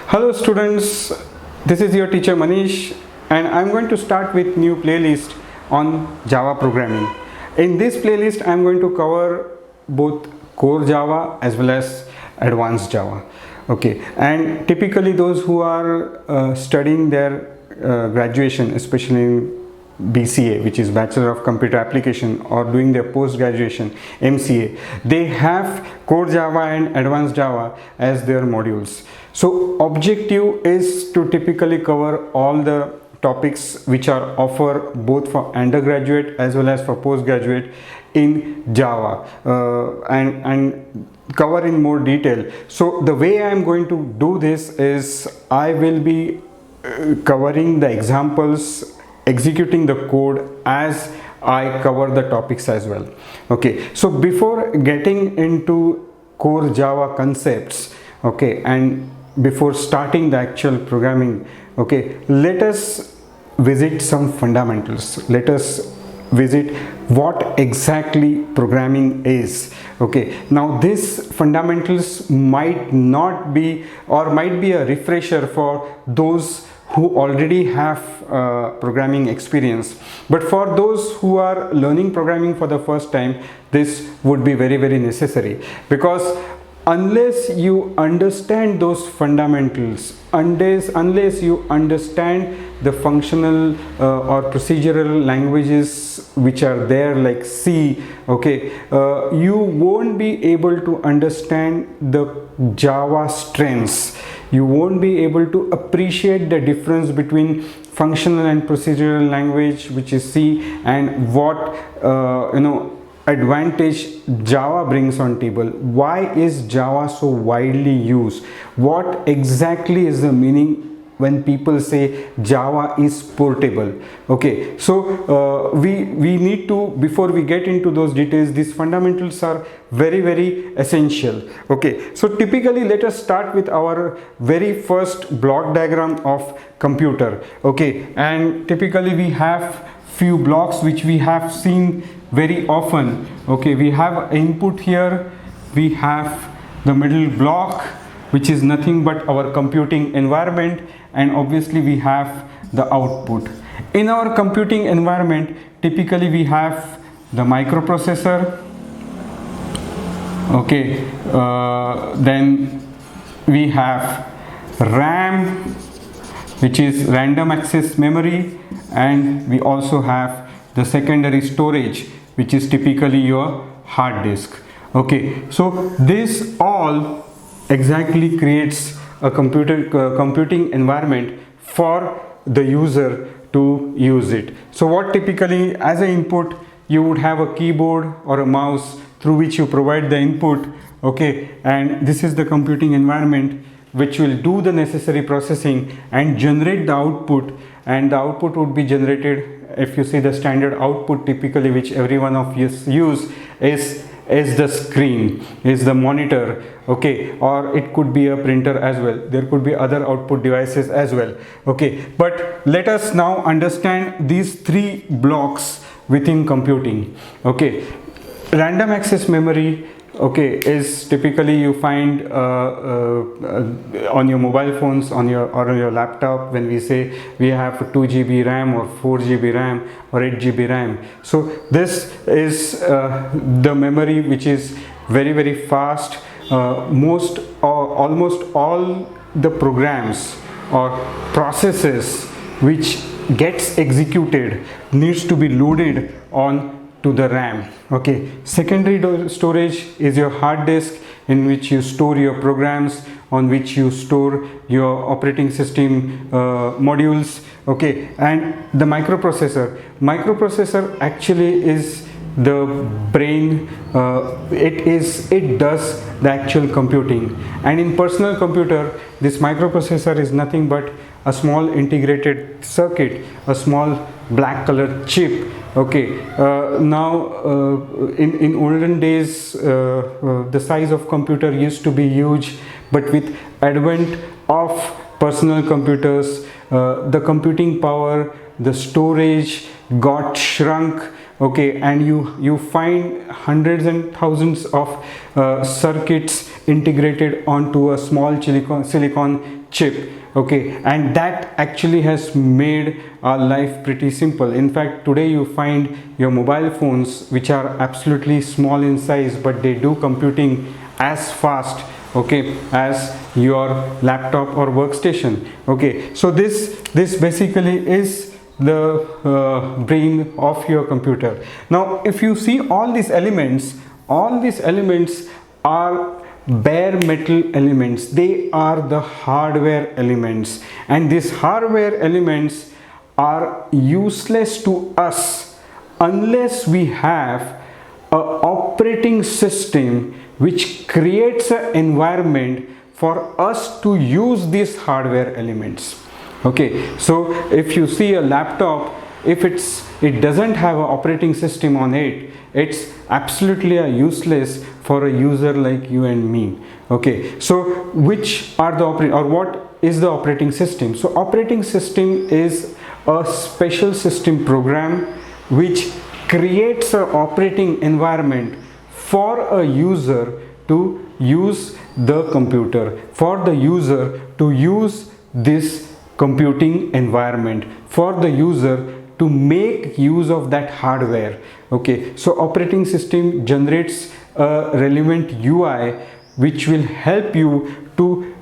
Hello students, this is your teacher Manish and I'm going to start with new playlist on Java programming. In this playlist I'm going to cover both core Java as well as advanced Java. Okay, and typically those who are studying their graduation, especially in BCA, which is Bachelor of Computer Application, or doing their post-graduation MCA, they have core Java and advanced Java as their modules. So objective is to typically cover all the topics which are offered both for undergraduate as well as for postgraduate in Java and cover in more detail. So the way I am going to do this is I will be covering the examples, executing the code as I cover the topics as well. Okay, so before getting into core Java concepts, okay, and before starting the actual programming, okay, let us visit some fundamentals. Let us visit what exactly programming is. Okay, now this fundamentals might not be, or might be a refresher for those who already have programming experience, but for those who are learning programming for the first time, this would be very necessary, because unless you understand those fundamentals, unless you understand the functional or procedural languages which are there like C, okay, you won't be able to understand the Java strengths. You won't be able to appreciate the difference between functional and procedural language, which is C, and what advantage Java brings on table. Why is Java so widely used? What exactly is the meaning when people say Java is portable? Okay, so we need to, before we get into those details, these fundamentals are very essential. Okay, so typically let us start with our very first block diagram of computer. Okay, and typically we have few blocks which we have seen very often. Okay, we have input here, we have the middle block which is nothing but our computing environment, and obviously we have the output. In our computing environment, typically we have the microprocessor, okay, then we have RAM, which is random access memory, and we also have the secondary storage, which is typically your hard disk. Okay, so this all exactly creates a computing environment for the user to use it. So what typically as an input, you would have a keyboard or a mouse through which you provide the input. Okay, and this is the computing environment which will do the necessary processing and generate the output, and the output would be generated, if you see the standard output typically which every one of you use is the screen, is the monitor, okay, or it could be a printer as well. There could be other output devices as well. Okay, but let us now understand these three blocks within computing. Okay, random access memory, okay, is typically you find on your mobile phones, on your laptop, when we say we have 2 GB RAM or 4 GB RAM or 8 GB RAM. So this is the memory which is very fast. Almost all the programs or processes which gets executed needs to be loaded on to the RAM. Okay, secondary storage is your hard disk, in which you store your programs, on which you store your operating system modules. Okay, and the microprocessor actually is the brain. It does the actual computing, and in personal computer this microprocessor is nothing but a small integrated circuit, a small black colored chip. Okay, now in olden days the size of computer used to be huge, but with advent of personal computers, the computing power, the storage got shrunk okay, and you find hundreds and thousands of circuits integrated onto a small silicon chip, okay, and that actually has made our life pretty simple. In fact, today you find your mobile phones which are absolutely small in size, but they do computing as fast, okay, as your laptop or workstation. Okay, so this basically is the brain of your computer. Now if you see all these elements are bare metal elements. They are the hardware elements, and these hardware elements are useless to us unless we have a operating system which creates an environment for us to use these hardware elements. Okay, so if you see a laptop, if it doesn't have an operating system on it, it's absolutely useless for a user like you and me. Okay, so which are the what is the operating system? So operating system is a special system program which creates an operating environment for a user to use the computer, for the user to use this computing environment, for the user to make use of that hardware. Okay, so operating system generates a relevant UI which will help you to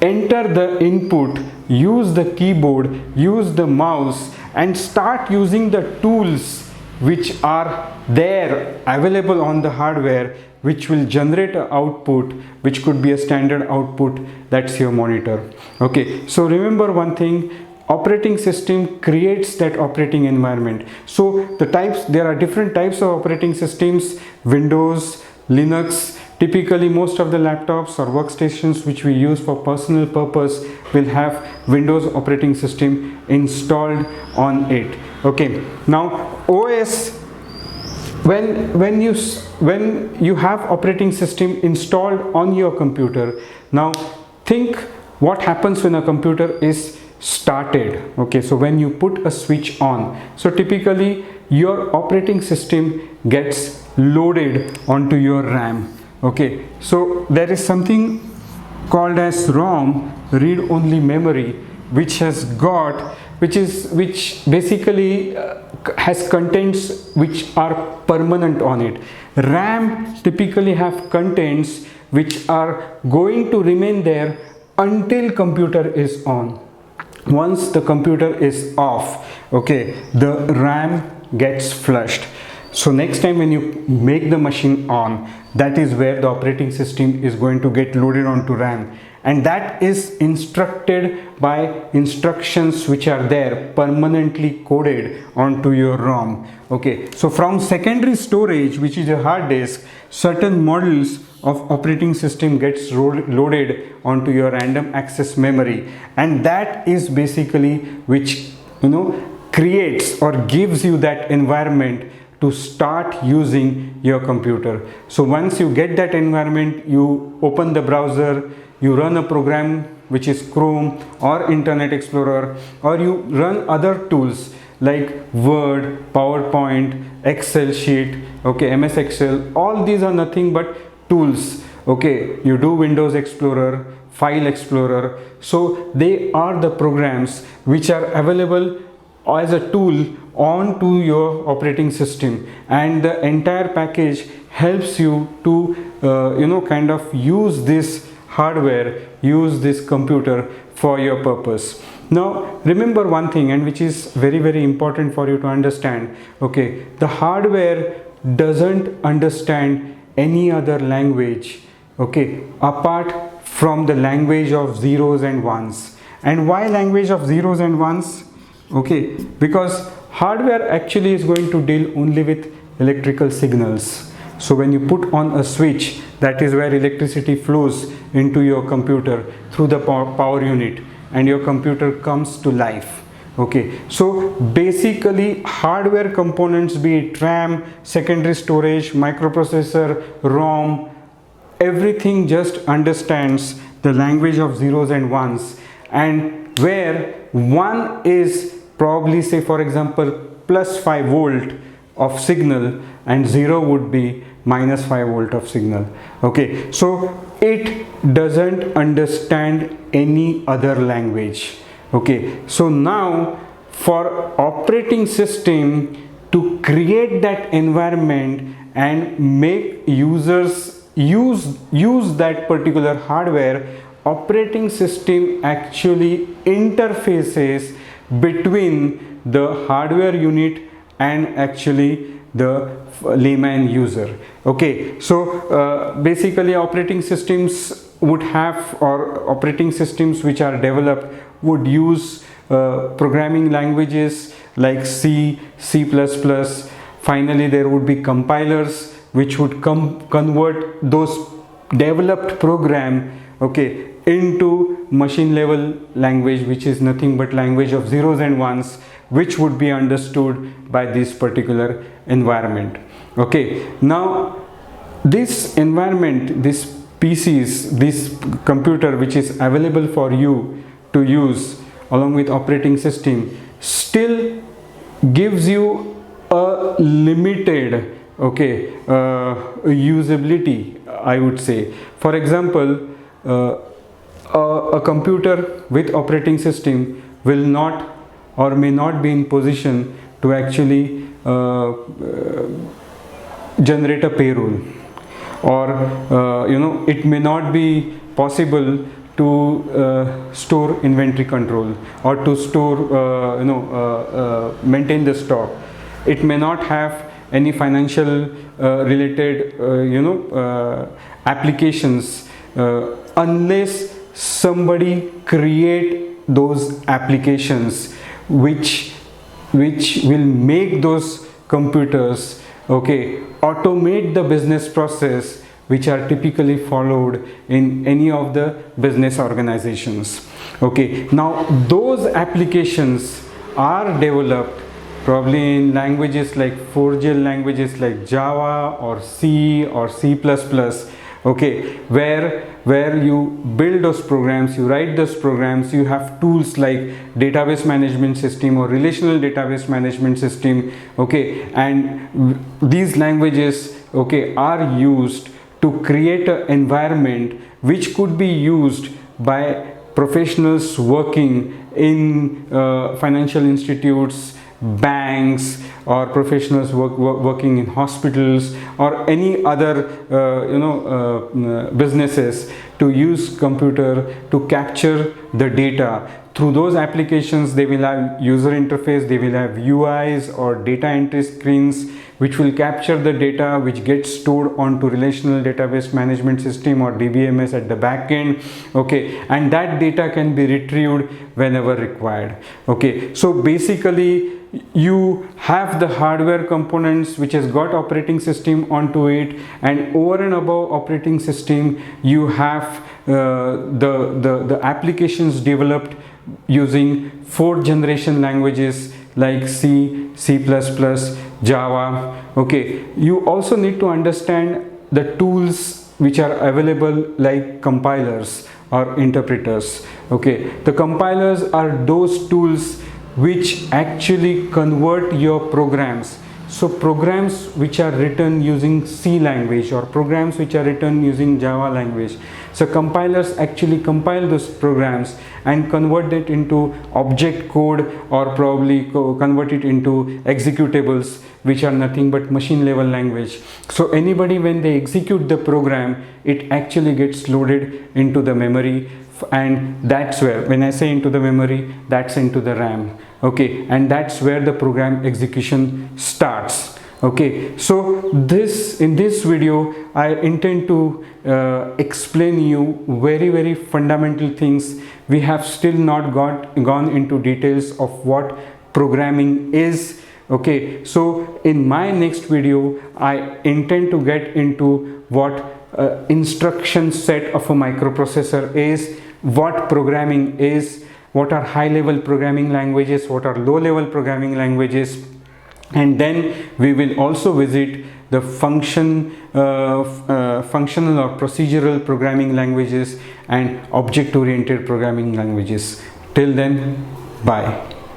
enter the input, use the keyboard, use the mouse, and start using the tools which are there available on the hardware, which will generate an output which could be a standard output. That's your monitor. Okay, so remember one thing, operating system creates that operating environment. So there are different types of operating systems: Windows, Linux. Typically most of the laptops or workstations which we use for personal purpose will have Windows operating system installed on it. Okay, now OS, when you have operating system installed on your computer, now think what happens when a computer is started. Okay, so when you put a switch on, so typically your operating system gets loaded onto your RAM. Okay, so there is something called as ROM, read only memory, which basically has contents which are permanent on it. RAM typically have contents which are going to remain there until computer is on. Once the computer is off, okay, the RAM gets flushed. So next time when you make the machine on, that is where the operating system is going to get loaded onto RAM, and that is instructed by instructions which are there permanently coded onto your ROM. Okay, so from secondary storage, which is a hard disk, certain models of operating system gets loaded onto your random access memory, and that is basically which creates or gives you that environment to start using your computer. So once you get that environment, you open the browser, you run a program which is Chrome or Internet Explorer, or you run other tools like Word, PowerPoint, Excel sheet, okay, MS Excel. All these are nothing but tools. Okay, you do Windows Explorer, File Explorer. So they are the programs which are available as a tool onto your operating system, and the entire package helps you to kind of use this hardware, use this computer for your purpose. Now remember one thing, and which is very, very important for you to understand. Okay, the hardware doesn't understand any other language, okay, apart from the language of zeros and ones. And why language of zeros and ones? Okay, because hardware actually is going to deal only with electrical signals. So when you put on a switch, that is where electricity flows into your computer through the power unit, and your computer comes to life. Okay, so basically hardware components, be it RAM, secondary storage, microprocessor, ROM, everything just understands the language of zeros and ones, and where one is probably, say for example, plus 5 volt, of signal and 0 would be minus 5 volt of signal. Okay, so it doesn't understand any other language. Okay, so now for operating system to create that environment and make users use that particular hardware, operating system actually interfaces between the hardware unit and actually the layman user. Okay, so basically operating systems would have, or operating systems which are developed would use programming languages like C, C++. Finally there would be compilers which would convert those developed program, okay, into machine level language, which is nothing but language of zeros and ones, which would be understood by this particular environment. Okay, now this environment, this PCs, this computer which is available for you to use along with operating system, still gives you a limited, okay, usability, I would say. For example, a computer with operating system will not or may not be in position to actually generate a payroll, or it may not be possible to store inventory control, or to store maintain the stock. It may not have any financial related applications unless somebody create those applications which will make those computers, okay, automate the business process which are typically followed in any of the business organizations. Okay, now those applications are developed probably in languages like 4GL languages like Java or C or C++, okay, where you build those programs, you write those programs, you have tools like database management system or relational database management system, okay, and these languages, okay, are used to create an environment which could be used by professionals working in financial institutes, banks, or professionals working in hospitals or any other businesses, to use computer to capture the data. Through those applications they will have user interface, they will have UIs or data entry screens which will capture the data which gets stored onto relational database management system or DBMS at the back end, okay, and that data can be retrieved whenever required. Okay, so basically you have the hardware components which has got operating system onto it, and over and above operating system you have the applications developed using 4th generation languages like C, C++, Java. Okay, you also need to understand the tools which are available like compilers or interpreters. Okay, the compilers are those tools which actually convert your programs. So programs which are written using C language or programs which are written using Java language, so compilers actually compile those programs and convert it into object code, or probably convert it into executables which are nothing but machine level language. So anybody, when they execute the program, it actually gets loaded into the memory, and that's where, when I say into the memory, that's into the RAM. Okay, and that's where the program execution starts. Okay, so in this video I intend to explain you very fundamental things. We have still not gone into details of what programming is. Okay, so in my next video I intend to get into what instruction set of a microprocessor is, what programming is, what are high level programming languages, what are low level programming languages, and then we will also visit the functional or procedural programming languages and object oriented programming languages. Till then, bye.